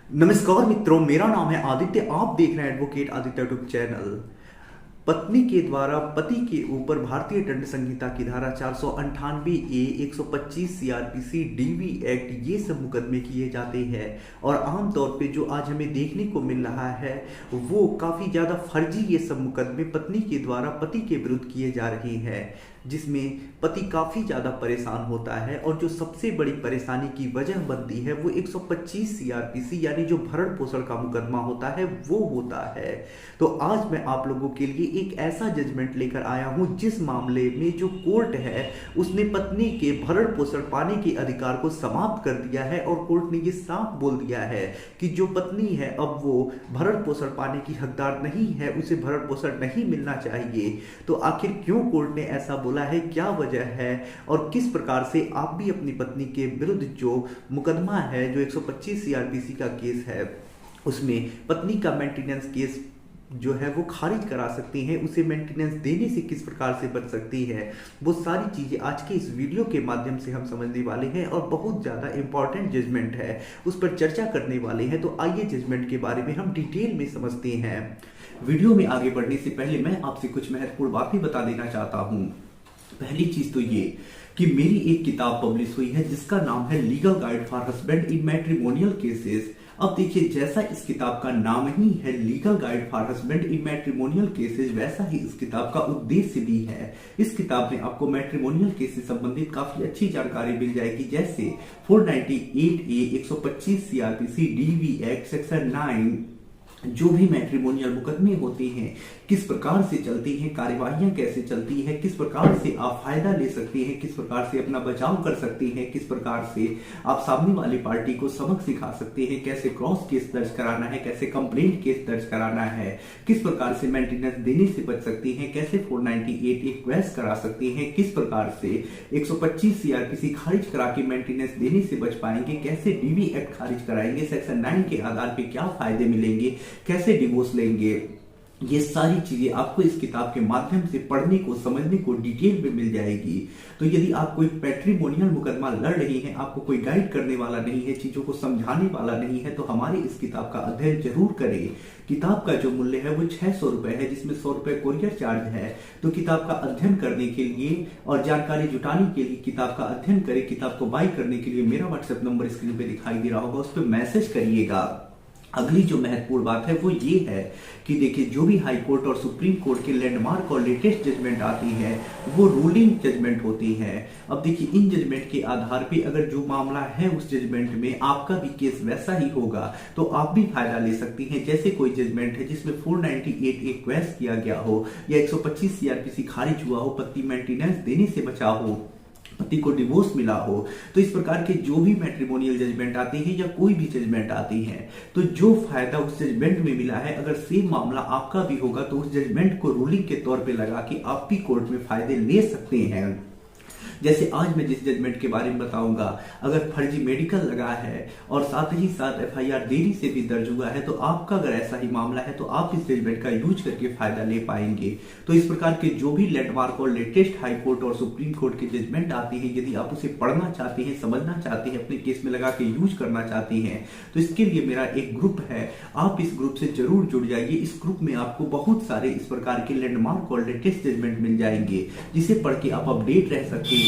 नमस्कार मित्रों, मेरा नाम है आदित्य। आप देख रहे हैं एडवोकेट आदित्य यूट्यूब चैनल। पत्नी के द्वारा पति के ऊपर भारतीय दंड संहिता की धारा 498 ए 125 सीआरपीसी डीवी एक्ट ये सब मुकदमे किए जाते हैं। और आमतौर पे जो आज हमें देखने को मिल रहा है वो काफ़ी ज़्यादा फर्जी ये सब मुकदमे पत्नी के द्वारा पति के विरुद्ध किए जा रहे हैं, जिसमें पति काफ़ी ज़्यादा परेशान होता है। और जो सबसे बड़ी परेशानी की वजह बनती है वो 125 सीआरपीसी यानी जो भरण पोषण का मुकदमा होता है वो होता है। तो आज मैं आप लोगों के लिए एक ऐसा जजमेंट लेकर आया हूं जिस मामले में जो कोर्ट है उसने पत्नी के भरण पोषण पाने के अधिकार को समाप्त कर दिया है। और कोर्ट ने ये साफ बोल दिया है कि जो पत्नी है अब वो भरण पोषण पाने की हकदार नहीं है, उसे भरण पोषण नहीं मिलना चाहिए। तो आखिर क्यों कोर्ट ने ऐसा बोला है, क्या वजह है और किस प्रकार से आप भी अपनी पत्नी के विरुद्ध जो मुकदमा है, जो 125 सीआरपीसी का केस है, उसमें पत्नी का मेंटेनेंस केस जो है वो खारिज करा सकती हैं, उसे मेंटेनेंस देने से किस प्रकार से बच सकती है, वो सारी चीज़ें आज के इस वीडियो के माध्यम से हम समझने वाले हैं। और बहुत ज़्यादा इंपॉर्टेंट जजमेंट है, उस पर चर्चा करने वाले हैं। तो आइए जजमेंट के बारे में हम डिटेल में समझते हैं। वीडियो में आगे बढ़ने से पहले मैं आपसे कुछ महत्वपूर्ण बातें बता देना चाहता हूँ। पहली चीज तो ये कि मेरी एक किताब पब्लिश हुई है जिसका नाम है legal guide for husband in matrimonial cases. अब देखिए, जैसा इस किताब का नाम ही है legal guide for husband in matrimonial cases, वैसा ही इस किताब का उद्देश्य भी है। इस किताब में आपको मैट्रिमोनियल केस से संबंधित काफी अच्छी जानकारी मिल जाएगी, जैसे 498 ए 125 सीआरपीसी डीवी एक्ट सेक्शन 9, जो भी मैट्रिमोनियल मुकदमे होते हैं किस प्रकार से चलती हैं, कार्यवाहियां कैसे चलती है, किस प्रकार से आप फायदा ले सकते हैं, किस प्रकार से अपना बचाव कर सकते हैं, किस प्रकार से आप सामने वाली पार्टी को सबक सिखा सकते हैं, कैसे क्रॉस केस दर्ज कराना है, कैसे कंप्लेंट केस दर्ज कराना है, किस प्रकार से मेंटेनेंस देने से बच सकती हैं, कैसे 498 रिक्वेस्ट करा सकती हैं, किस प्रकार से 125 सीआरपीसी खारिज करा के मेंटेनेंस देने से बच पाएंगे, कैसे डीवी एक्ट खारिज कराएंगे, सेक्शन 9 के आधार पर क्या फायदे मिलेंगे, कैसे डिवोर्स लेंगे, ये सारी चीजें आपको इस किताब के माध्यम से पढ़ने को, समझने को डिटेल में मिल जाएगी। तो यदि आप कोई मैट्रिमोनियल मुकदमा लड़ रही हैं, आपको कोई गाइड करने वाला नहीं है, चीजों को समझाने वाला नहीं है, तो हमारी इस किताब का अध्ययन जरूर करें। किताब का जो मूल्य है वो 600 रुपए है, जिसमें 100 रुपए कोरियर चार्ज है। तो किताब का अध्ययन करने के लिए और जानकारी जुटाने के लिए किताब का अध्ययन करें। किताब को बाय करने के लिए मेरा व्हाट्सएप नंबर स्क्रीन पे दिखाई दे रहा होगा, उस पर मैसेज करिएगा। अगली जो महत्वपूर्ण बात है वो ये है कि देखिए, जो भी हाई कोर्ट और सुप्रीम कोर्ट के लैंडमार्क और लेटेस्ट जजमेंट आती है वो रूलिंग जजमेंट होती है। अब देखिए, इन जजमेंट के आधार पे अगर जो मामला है उस जजमेंट में आपका भी केस वैसा ही होगा तो आप भी फायदा ले सकती हैं। जैसे कोई जजमेंट है जिसमें 498 रिक्वेस्ट किया गया हो या 125 सीआरपीसी खारिज हुआ हो, पति मेंटेनेंस देने से बचा हो, पति को डिवोर्स मिला हो, तो इस प्रकार के जो भी मैट्रिमोनियल जजमेंट आती है या कोई भी जजमेंट आती है, तो जो फायदा उस जजमेंट में मिला है, अगर सेम मामला आपका भी होगा तो उस जजमेंट को रूलिंग के तौर पे लगा के आप भी कोर्ट में फायदे ले सकते हैं। जैसे आज मैं जिस जजमेंट के बारे में बताऊंगा, अगर फर्जी मेडिकल लगा है और साथ ही साथ एफआईआर देरी से भी दर्ज हुआ है, तो आपका अगर ऐसा ही मामला है तो आप इस जजमेंट का यूज करके फायदा ले पाएंगे। तो इस प्रकार के जो भी लैंडमार्क और लेटेस्ट हाई कोर्ट और सुप्रीम कोर्ट के जजमेंट आते हैं, यदि आप उसे पढ़ना चाहते हैं, समझना चाहते हैं, अपने केस में लगा के यूज करना चाहते हैं, तो इसके लिए मेरा एक ग्रुप है, आप इस ग्रुप से जरूर जुड़ जाइए। इस ग्रुप में आपको बहुत सारे इस प्रकार के लैंडमार्क और लेटेस्ट जजमेंट मिल जाएंगे, जिसे पढ़ के आप अपडेट रह सकते हैं,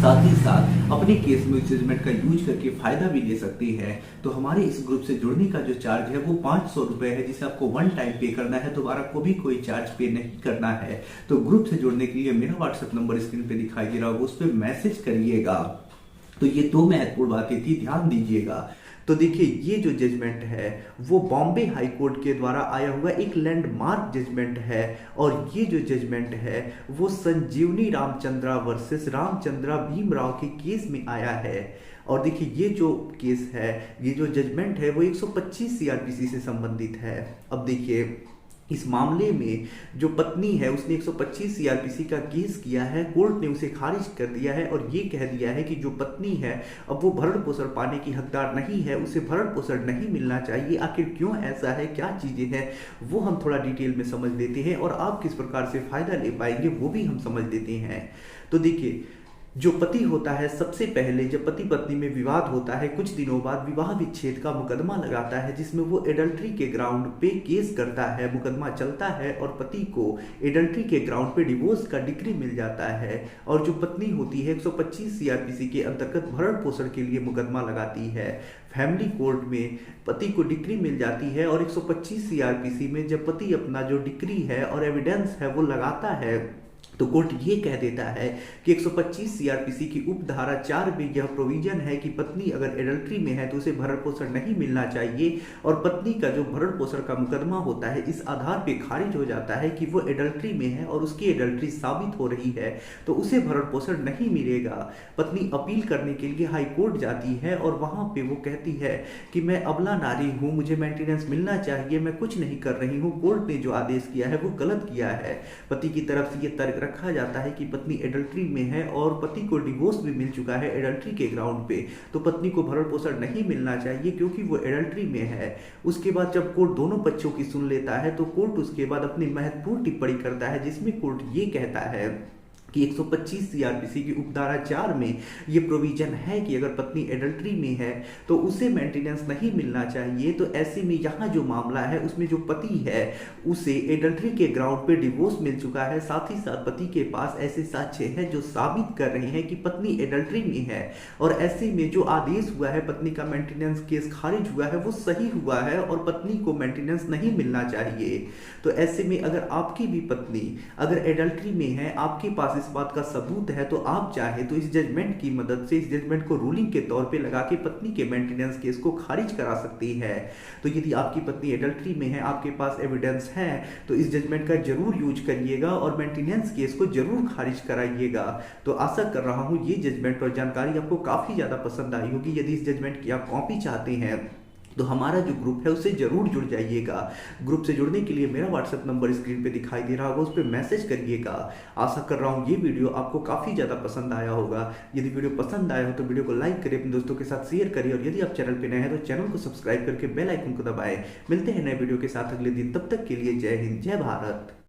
साथ ही साथ अपने केस में उस जजमेंट का यूज करके फायदा भी ले सकती है। तो हमारे इस ग्रुप से जुड़ने का जो चार्ज है वो 500 रुपए है, जिसे आपको वन टाइम पे करना है, दोबारा कभी कोई चार्ज पे नहीं करना है। तो ग्रुप से जुड़ने के लिए मेरा व्हाट्सएप नंबर स्क्रीन पे दिखाई दे रहा होगा, उस पर मैसेज करिएगा। तो ये दो महत्वपूर्ण बातें थी, ध्यान दीजिएगा। तो देखिए, ये जो जजमेंट है वो बॉम्बे हाई कोर्ट के द्वारा आया हुआ एक लैंडमार्क जजमेंट है। और ये जो जजमेंट है वो संजीवनी रामचंद्रा वर्सेस रामचंद्रा भीमराव के केस में आया है। और देखिए, ये जो केस है, ये जो जजमेंट है वो 125 सीआरपीसी से संबंधित है। अब देखिए, इस मामले में जो पत्नी है उसने 125 सीआरपीसी का केस किया है, कोर्ट ने उसे खारिज कर दिया है और ये कह दिया है कि जो पत्नी है अब वो भरण पोषण पाने की हकदार नहीं है, उसे भरण पोषण नहीं मिलना चाहिए। आखिर क्यों ऐसा है, क्या चीजें हैं, वो हम थोड़ा डिटेल में समझ लेते हैं और आप किस प्रकार से फायदा ले पाएंगे वो भी हम समझ लेते हैं। तो देखिए, जो पति होता है सबसे पहले जब पति पत्नी में विवाद होता है कुछ दिनों बाद विवाह विच्छेद का मुकदमा लगाता है, जिसमें वो एडल्ट्री के ग्राउंड पे केस करता है, मुकदमा चलता है और पति को एडल्ट्री के ग्राउंड पे डिवोर्स का डिक्री मिल जाता है। और जो पत्नी होती है 125 सीआरपीसी के अंतर्गत भरण पोषण के लिए मुकदमा लगाती है। फैमिली कोर्ट में पति को डिक्री मिल जाती है और 125 सीआरपीसी में जब पति अपना जो डिक्री है और एविडेंस है वो लगाता है तो कोर्ट ये कह देता है कि 125 सीआरपीसी की उपधारा 4 में यह प्रोविजन है कि पत्नी अगर एडल्ट्री में है तो उसे भरण पोषण नहीं मिलना चाहिए, और पत्नी का जो भरण पोषण का मुकदमा होता है इस आधार पे खारिज हो जाता है कि वो एडल्ट्री में है और उसकी एडल्ट्री साबित हो रही है तो उसे भरण पोषण नहीं मिलेगा। पत्नी अपील करने के लिए हाई कोर्ट जाती है और वहां पे वो कहती है कि मैं अबला नारी हूं, मुझे मेंटेनेंस मिलना चाहिए, मैं कुछ नहीं कर रही हूं, कोर्ट ने जो आदेश किया है वो गलत किया है। पति की तरफ से ये तर्क रखा जाता है कि पत्नी एडल्ट्री में है और पति को डिवोर्स भी मिल चुका है एडल्ट्री के ग्राउंड पे, तो पत्नी को भरण पोषण नहीं मिलना चाहिए क्योंकि वो एडल्ट्री में है। उसके बाद जब कोर्ट दोनों पक्षों की सुन लेता है तो कोर्ट उसके बाद अपनी महत्वपूर्ण टिप्पणी करता है, जिसमें कोर्ट ये कहता है कि 125 सीआरपीसी की उपधारा 4 में ये प्रोविजन है कि अगर पत्नी एडल्ट्री में है तो उसे मेंटेनेंस नहीं मिलना चाहिए। तो ऐसे में यहाँ जो मामला है उसमें जो पति है उसे एडल्ट्री के ग्राउंड पे डिवोर्स मिल चुका है, साथ ही साथ पति के पास ऐसे साक्ष्य हैं जो साबित कर रहे हैं कि पत्नी एडल्ट्री में है, और ऐसे में जो आदेश हुआ है पत्नी का मेंटेनेंस केस खारिज हुआ है वो सही हुआ है और पत्नी को मेंटेनेंस नहीं मिलना चाहिए। तो ऐसे में अगर आपकी भी पत्नी अगर एडल्ट्री में है, आपके पास इस बात का सबूत है, तो आप चाहे तो इस जजमेंट की मदद से इस जजमेंट को रूलिंग के तौर पे लगा के पत्नी के मेंटेनेंस केस को खारिज करा सकती है। तो यदि आपकी पत्नी एडल्ट्री में है, आपके पास एविडेंस है, तो इस जजमेंट का जरूर यूज करिएगा और मेंटेनेंस केस को जरूर खारिज कराइएगा। तो आशा कर रहा हूं ये जजमेंट और जानकारी आपको काफी ज्यादा पसंद आई होगी। यदि इस जजमेंट की आप कॉपी चाहते हैं तो हमारा जो ग्रुप है उससे जरूर जुड़ जाइएगा। ग्रुप से जुड़ने के लिए मेरा व्हाट्सएप नंबर स्क्रीन पे दिखाई दे रहा होगा, उस पर मैसेज करिएगा। आशा कर रहा हूँ ये वीडियो आपको काफ़ी ज़्यादा पसंद आया होगा। यदि वीडियो पसंद आया हो तो वीडियो को लाइक करें, अपने दोस्तों के साथ शेयर करें, और यदि आप चैनल पर नए हैं तो चैनल को सब्सक्राइब करके बेल आइकन को दबाएं। मिलते हैं नए वीडियो के साथ अगले दिन, तब तक के लिए जय हिंद, जय भारत।